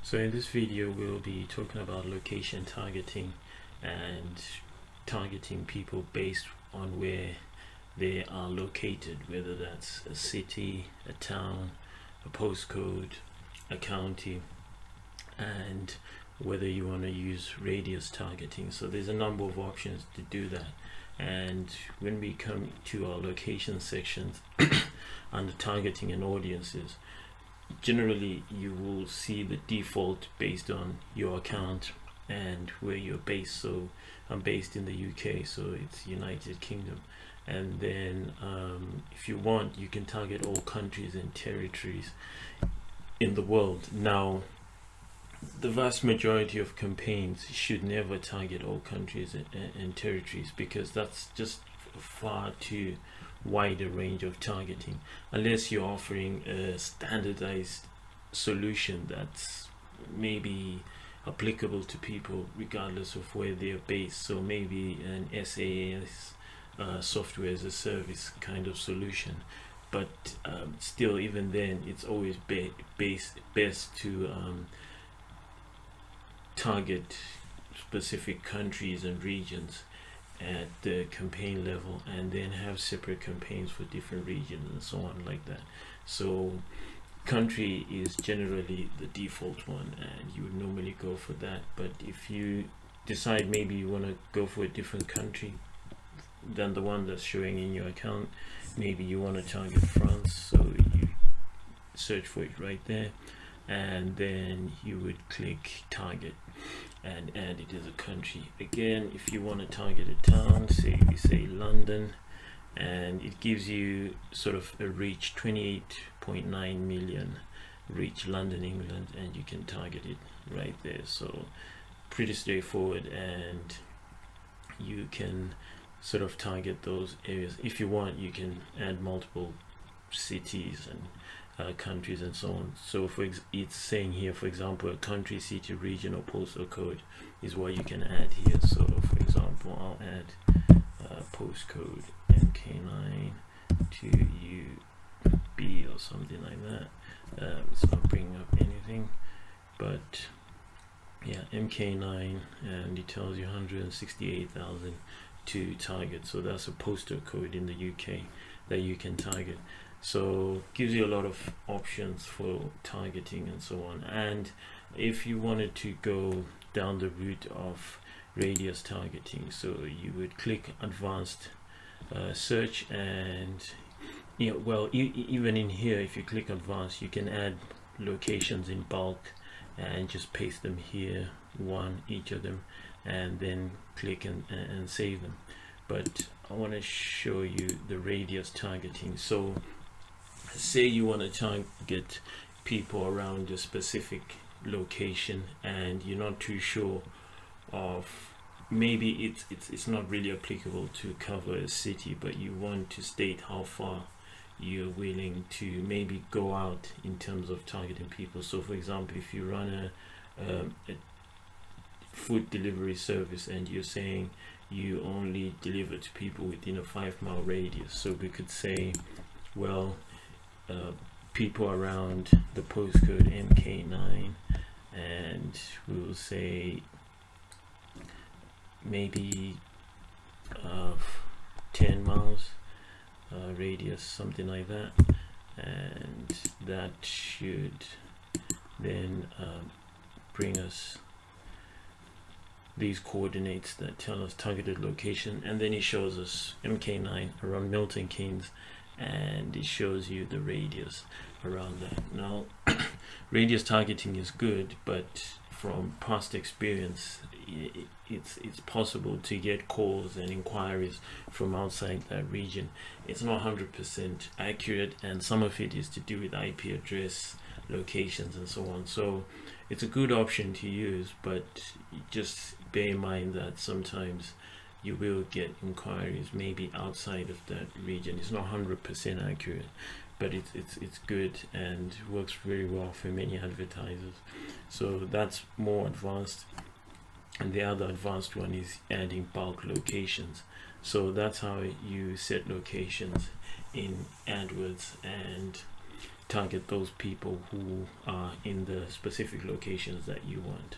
So in this video we'll be talking about location targeting and targeting people based on where they are located, whether that's a city, a town, a postcode, a county, and whether you want to use radius targeting. So there's a number of options to do that, and when we come to our location sections under targeting and audiences, generally you will see the default based on your account and where you're based. So I'm based in the UK, so it's United Kingdom, and then if you want, you can target all countries and territories in the world. Now, the vast majority of campaigns should never target all countries and territories, because that's just far too wide a range of targeting, unless you're offering a standardized solution that's maybe applicable to people regardless of where they're based. So maybe an SaaS, software as a service kind of solution, but still, even then, it's always best to target specific countries and regions at the campaign level, and then have separate campaigns for different regions and so on, like that. So country is generally the default one, and you would normally go for that. But if you decide maybe you want to go for a different country than the one that's showing in your account, maybe you want to target France, so you search for it right there, and then you would click target and add it as a country. Again, if you want to target a town, say we say London, and it gives you sort of a reach, 28.9 million reach, London, England, and you can target it right there. So pretty straightforward, and you can sort of target those areas. If you want, you can add multiple cities and countries and so on. So it's saying here, for example, a country, city, region, or postal code is what you can add here. So for example, I'll add postcode MK9 to UB or something like that. It's not bringing up anything, but yeah, MK9, and it tells you 168,000 to target. So that's a postal code in the UK that you can target. So gives you a lot of options for targeting and so on. And if you wanted to go down the route of radius targeting, so you would click advanced search, and even in here, if you click advanced, you can add locations in bulk and just paste them here, each of them, and then click and save them. But I want to show you the radius targeting. So say you want to target people around a specific location, and you're not too sure of, maybe it's not really applicable to cover a city, but you want to state how far you're willing to maybe go out in terms of targeting people. So for example, if you run a food delivery service, and you're saying you only deliver to people within a 5-mile radius, so we could say, well, people around the postcode MK9, and we will say maybe 10 miles radius, something like that, and that should then bring us these coordinates that tell us targeted location. And then it shows us MK9 around Milton Keynes, and it shows you the radius around that. Now, radius targeting is good, but from past experience, it's possible to get calls and inquiries from outside that region. It's not 100% accurate, and some of it is to do with IP address, locations, and so on. So it's a good option to use, but just bear in mind that sometimes you will get inquiries maybe outside of that region. It's not 100% accurate, but it's good and works very well for many advertisers. So that's more advanced. And the other advanced one is adding bulk locations. So that's how you set locations in AdWords, and target those people who are in the specific locations that you want.